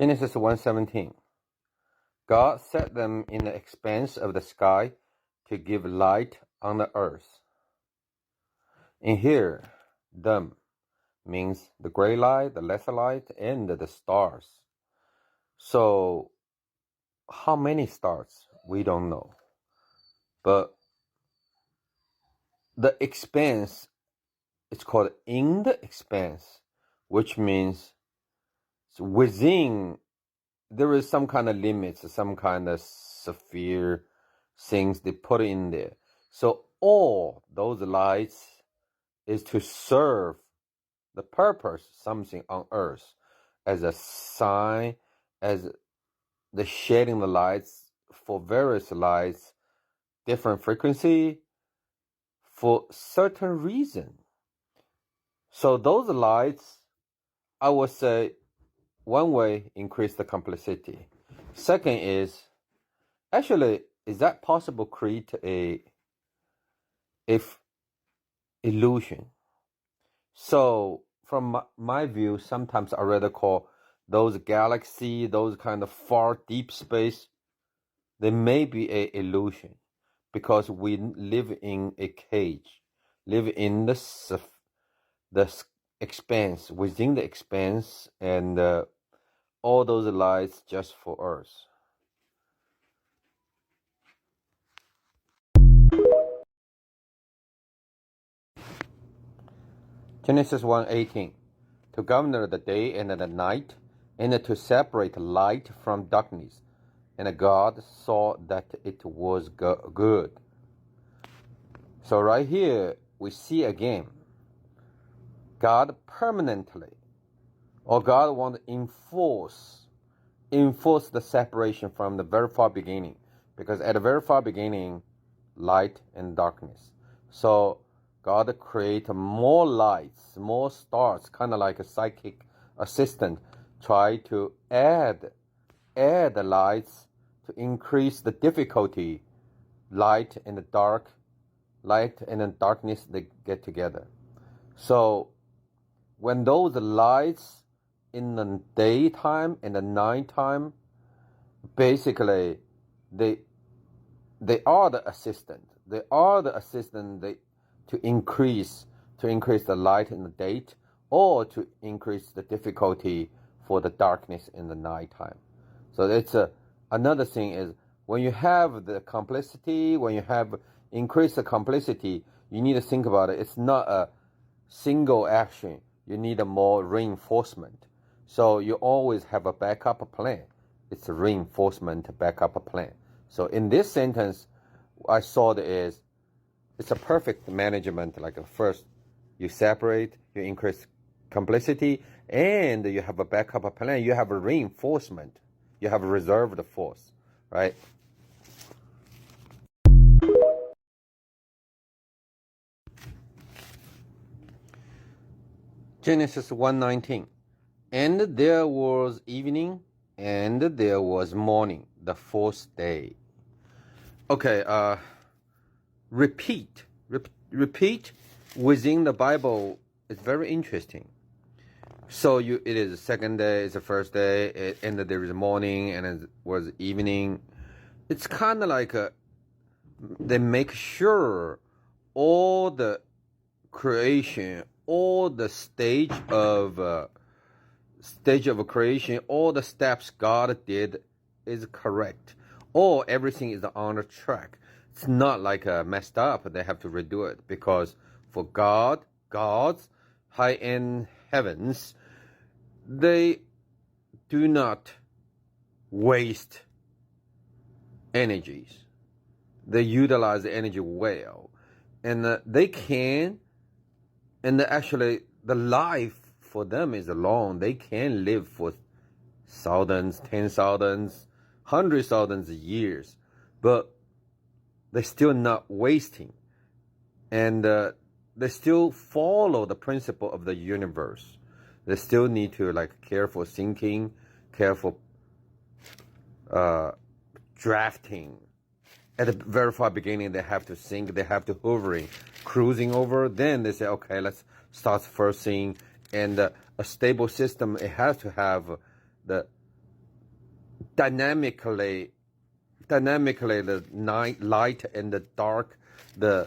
Genesis 1:17. God set them in the expanse of the sky to give light on the earth. In here, them means the gray light, the lesser light, and the stars. So, how many stars? We don't know. But the expanse, it's called in the expanse, which means within, there is some kind of limits, some kind of sphere things they put in there. So all those lights is to serve the purpose, something on earth, as a sign, as the shedding the lights for various lights, different frequency, for certain reason. So those lights, I would say, one way, increase the complexity. Second is, actually, is that possible create a illusion? So from my view, sometimes I rather call those galaxy, those kind of far deep space, they may be a illusion because we live in a cage, live in the expanse, within the expanse, and all those lights just for us. Genesis 1:18. To govern the day and the night, and to separate light from darkness. And God saw that it was good. So right here, we see again, God permanently, or God wants to enforce the separation from the very far beginning. Because at the very far beginning, light and darkness. So God created more lights, more stars, kind of like a psychic assistant, try to add the lights to increase the difficulty. Light and the dark, light and the darkness, they get together. So when those lights in the daytime and the nighttime, basically they are the assistant. They are the assistant to increase the light in the day, or to increase the difficulty for the darkness in the nighttime. So it's another thing is, when you have the complexity, when you have increase the complexity, you need to think about it. It's not a single action. You need a more reinforcement. So you always have a backup plan. It's a reinforcement backup plan. So in this sentence, I saw it's a perfect management. Like first, you separate, you increase complexity, and you have a backup plan. You have a reinforcement. You have a reserved force, right? Genesis 1:19. And there was evening, and there was morning, the fourth day. Okay, repeat within the Bible is very interesting. So it is the second day, it's the first day, and there is morning, and it was evening. It's kind of like they make sure all the creation, all the stage of creation, all the steps God did is correct, or everything is on the track. It's not like messed up. They have to redo it, because for God's high-end heavens, they do not waste energies. They utilize the energy well, and they can, and actually the life for them is long. They can live for thousands, 10,000s, 100,000 years, but they're still not wasting, and they still follow the principle of the universe. They still need to careful thinking, careful drafting. At the very far beginning, they have to think, they have to hovering, cruising over. Then they say, okay, let's start first thing. And a stable system, it has to have the dynamically the night light and the dark, the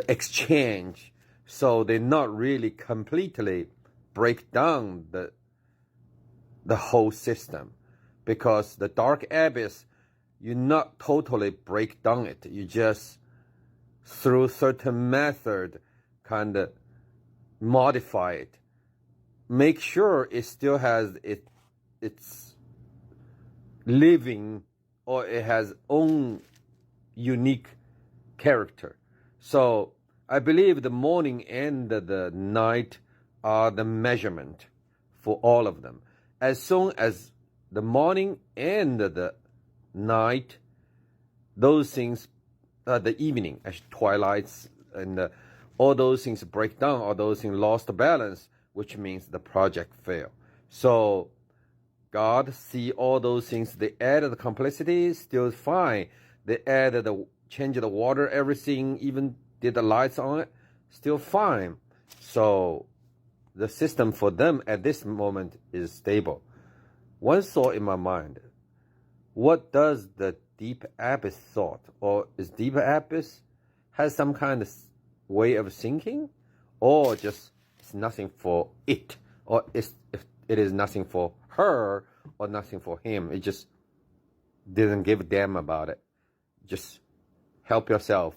exchange, so they not really completely break down the whole system, because the dark abyss, you not totally break down it, you just through certain method kind of modify it, make sure it still has its living, or it has own unique character. So I believe the morning and the night are the measurement for all of them. As soon as the morning and the night, those things, the evening, as twilights, and all those things break down, all those things lost balance, which means the project failed. So God see all those things. They added the complexity, still fine. They added change the water, everything, even did the lights on it, still fine. So the system for them at this moment is stable. One thought in my mind: what does the deep abyss thought, or is deep abyss has some kind of way of thinking, or just it's nothing for it, or if it is nothing for her or nothing for him, it just didn't give a damn about it. Just help yourself.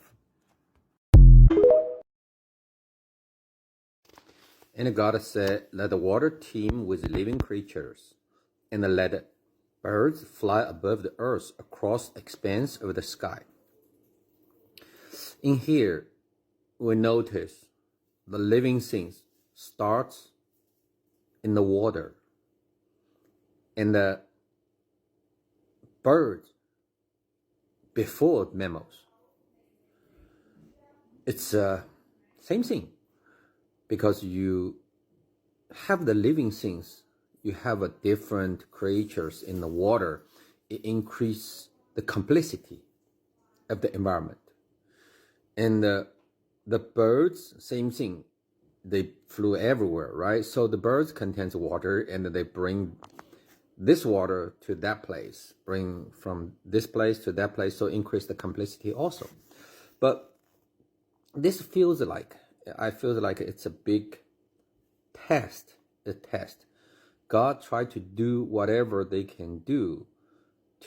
And God said, let the water teem with living creatures, and let birds fly above the earth across the expanse of the sky. In here, we notice the living things starts in the water, and the birds before mammals. It's same thing, because you have the living things, you have a different creatures in the water. It increases the complexity of the environment. And the birds, same thing. They flew everywhere, right? So the birds contains water, and they bring this water to that place, bring from this place to that place, so increase the complexity also. But this feels like, I feel like it's a big test, a test. God tried to do whatever they can do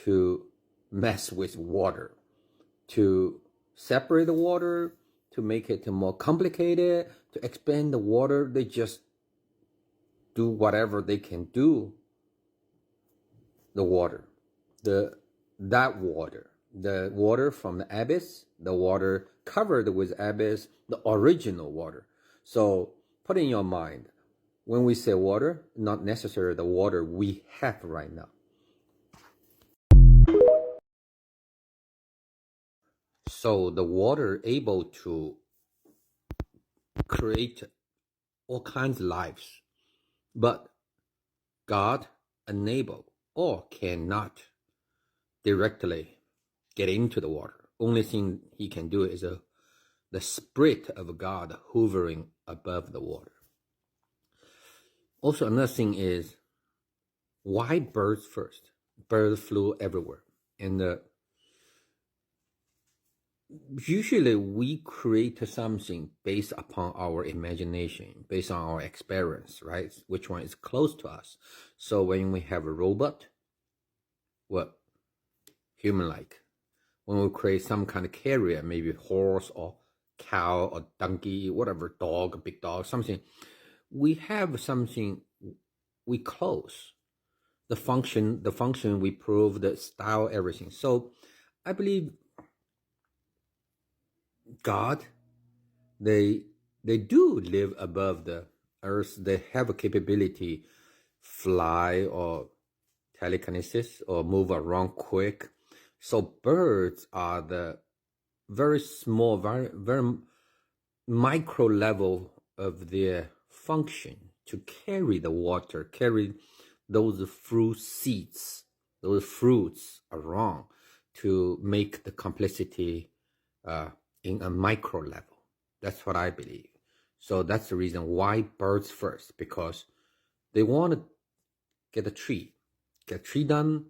to mess with water, to separate the water, to make it more complicated, to expand the water. They just do whatever they can do. The water, the water from the abyss, the water covered with abyss, the original water. So put in your mind, when we say water, not necessarily the water we have right now. So the water able to create all kinds of lives, but God unable or cannot directly get into the water. Only thing he can do is the spirit of God hovering above the water. Also, another thing is, why birds first? Birds flew everywhere. And usually we create something based upon our imagination, based on our experience, right? Which one is close to us. So when we have a robot, what? Human-like. When we create some kind of carrier, maybe horse or cow or donkey, whatever, dog, big dog, something, we have something we close. The function we prove, the style, everything. So I believe God, they do live above the earth. They have a capability fly or telekinesis or move around quick. So birds are the very small, very micro level of their function to carry the water, carry those fruit seeds, those fruits around to make the complexity in a micro level. That's what I believe. So that's the reason why birds first, because they want to get a tree, get tree done,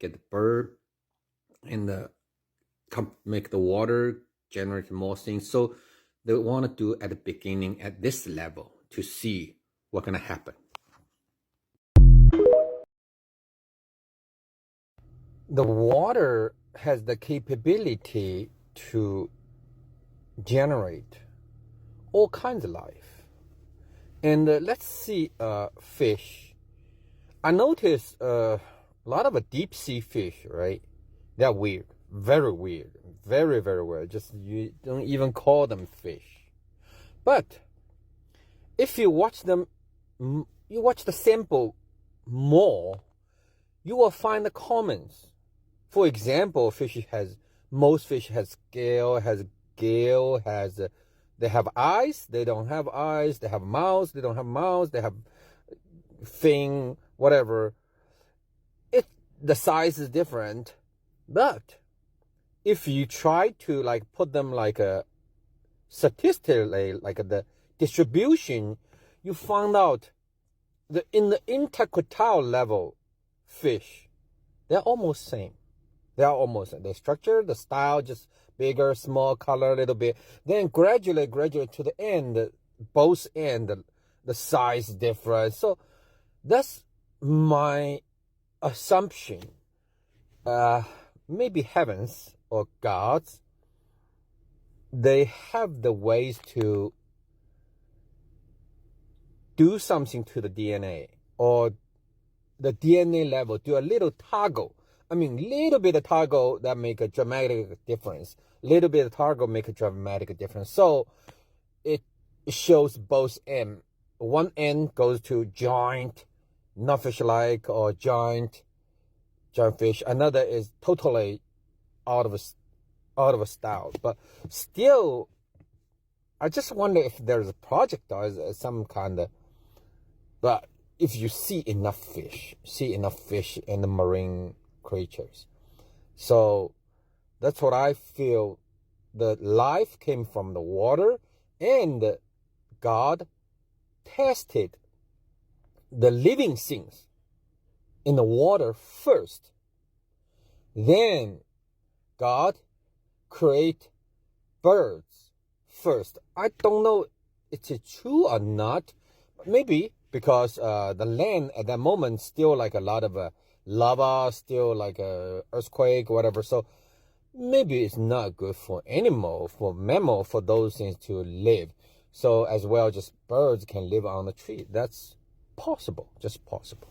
get the bird, and make the water, generate more things. So they want to do at the beginning at this level to see what's going to happen. The water has the capability to generate all kinds of life. And let's see fish. I noticed a lot of deep sea fish, right? They're weird, very weird, very, very weird. Just you don't even call them fish. But if you watch them, you watch the sample more, you will find the commons. For example, most fish has scale, has gill, they have eyes, they don't have eyes, they have mouths, they don't have mouths, they have fin, whatever. The size is different, but if you try to like put them like a statistically, like the distribution, you find out that in the interquartile level fish, they're almost same. They are almost the structure, the style, just bigger, small, color a little bit. Then gradually to the end, both end, the size different. So that's my assumption. Maybe heavens or gods, they have the ways to do something to the DNA, or the DNA level, do a little toggle. I mean, little bit of toggle that make a dramatic difference. Little bit of toggle make a dramatic difference. So it shows both end. One end goes to giant, not fish-like, or giant fish. Another is totally out of a style. But still, I just wonder if there's a project or some kind of. But if you see enough fish in the marine creatures, so that's what I feel. The life came from the water, and God tested the living things in the water first. Then God create birds first. I don't know if it's true or not. Maybe because the land at that moment still like a lot of lava, still like a earthquake, whatever. So maybe it's not good for mammal, for those things to live. So as well, just birds can live on the tree. That's possible, just possible.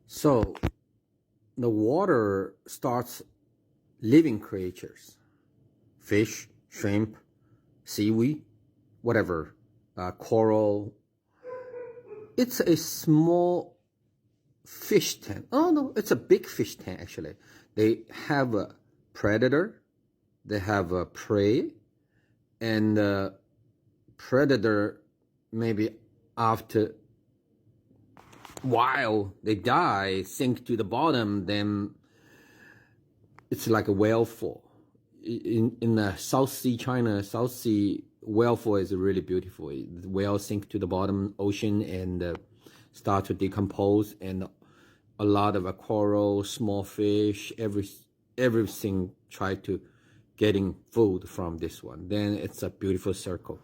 So the water starts living creatures, fish, shrimp, seaweed, whatever, coral. It's a small fish tank. Oh no, it's a big fish tank actually. They have a predator, they have a prey, and predator maybe after while they die, sink to the bottom, then it's like a whale fall. In the South Sea, China, South Sea whale fall is really beautiful. The whale sink to the bottom ocean and start to decompose, and a lot of coral, small fish, everything try to getting food from this one. Then it's a beautiful circle.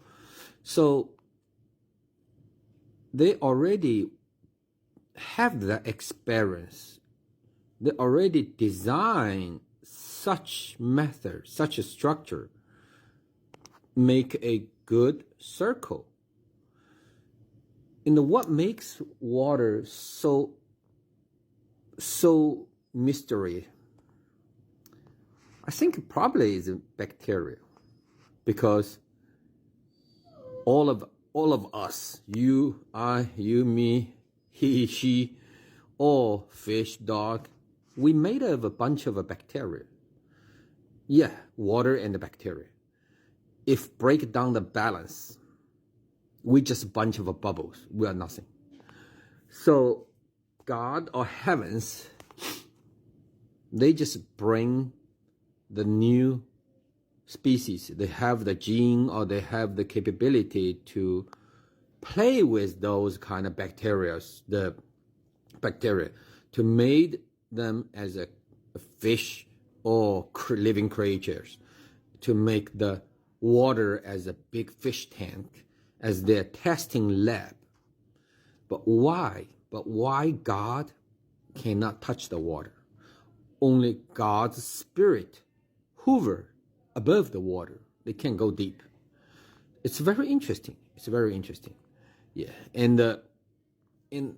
So they already have the experience. They already design such method, such a structure, make a good circle. And what makes water so mystery? I think probably is bacteria, because all of us, you, I, you, me, he, she, all fish, dog, we made of a bunch of bacteria. Yeah, water and the bacteria. If break down the balance, we just a bunch of bubbles. We are nothing. So God or heavens, they just bring the new species. They have the gene or they have the capability to play with those kind of bacteria, the bacteria, to make them as a fish or living creatures, to make the water as a big fish tank, as their testing lab. But why? But why God cannot touch the water? Only God's spirit hover above the water. They can't go deep. It's very interesting. It's very interesting. Yeah. And in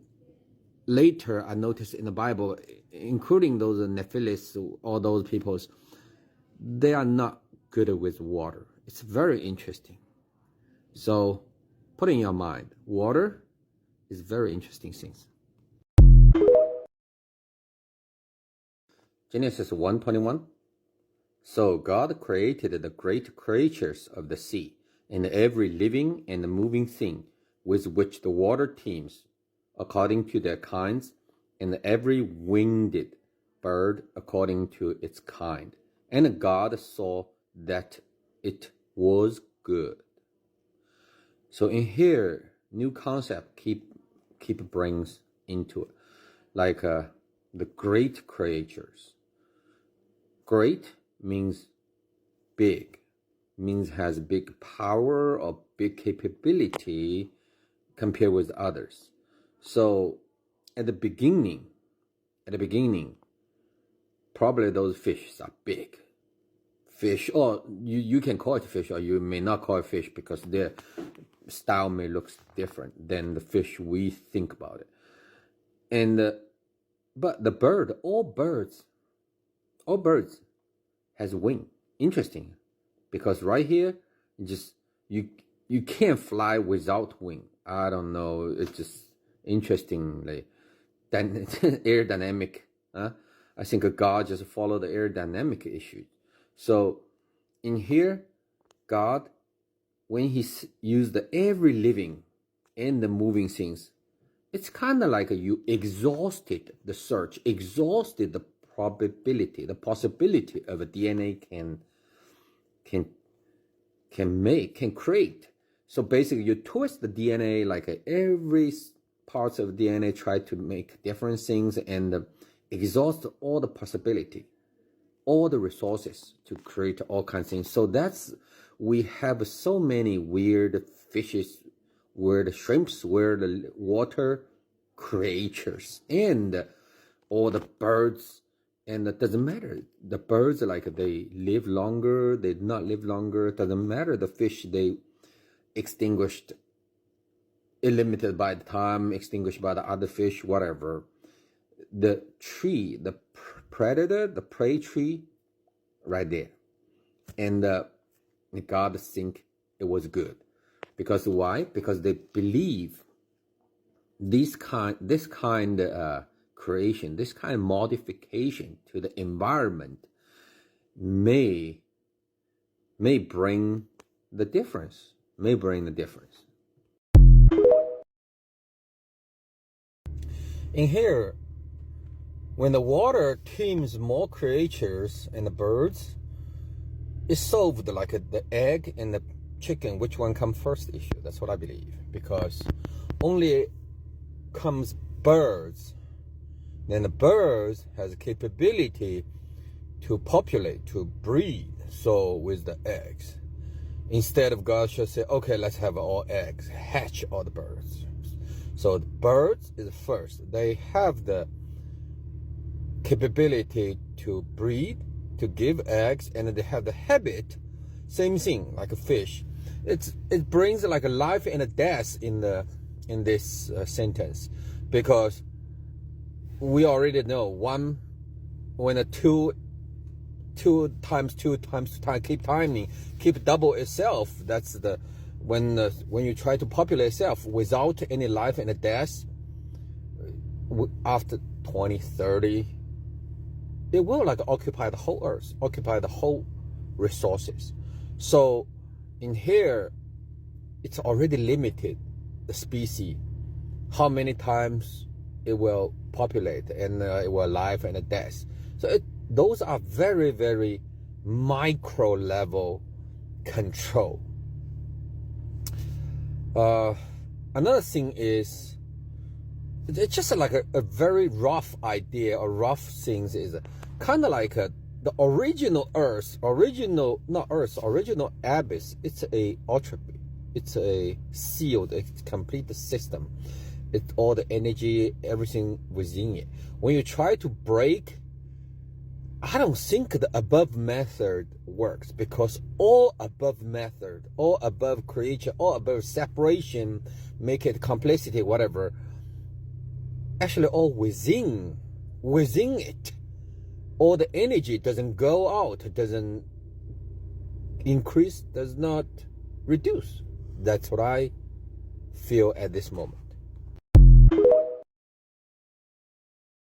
later, I noticed in the Bible, including those Nephilim, all those peoples, they are not good with water. It's very interesting. So put in your mind, water is very interesting things. Genesis 1:21. So God created the great creatures of the sea, and every living and moving thing with which the water teems, according to their kinds, and every winged bird according to its kind. And God saw that it was good. So in here, new concept keep brings into it, like the great creatures. Great means big, means has big power or big capability compared with others. So at the beginning, probably those fishes are big. Fish, or you can call it fish, or you may not call it fish because their style may look different than the fish we think about it. And but the bird, all birds has wing. Interesting, because right here, just you can't fly without wing. I don't know. It's just interestingly, aerodynamic. I think God just followed the aerodynamic issue. So in here, God, when He used the every living and the moving things, it's kind of like you exhausted the search, exhausted the probability, the possibility of a DNA can create. So basically, you twist the DNA, like every parts of DNA try to make different things and exhaust all the possibility, all the resources to create all kinds of things. So that's, we have so many weird fishes, weird shrimps, weird water creatures, and all the birds. And it doesn't matter. The birds, like, they live longer, they not live longer. It doesn't matter. The fish, they extinguished, limited by the time, extinguished by the other fish, whatever. The tree, the predator, the prey tree, right there. And God think it was good. Because why? Because they believe this kind creation, this kind of modification to the environment may bring the difference, In here, when the water teems more creatures and the birds, it's solved like the egg and the chicken, which one comes first issue. That's what I believe. Because only comes birds, then the birds has a capability to populate, to breed. So with the eggs, instead of God should say, okay, let's have all eggs, hatch all the birds. So the birds is first. They have the capability to breed, to give eggs, and they have the habit, same thing like a fish. It brings like a life and a death in this sentence, because we already know when a two times keep timing, keep double itself. That's the when you try to populate itself without any life and a death, after 2030, it will like occupy the whole earth, occupy the whole resources. So in here, it's already limited the species, how many times it will populate, and it will life and a death. So those are very, very micro level control. another thing is, it's just like a very rough idea or rough things is kind of like the original Earth, original abyss. It's a attribute. It's a sealed, a complete system. It's all the energy, everything within it. When you try to break, I don't think the above method works, because all above method, all above creation, all above separation, make it complexity, whatever, actually all within it. All the energy doesn't go out, doesn't increase, does not reduce. That's what I feel at this moment.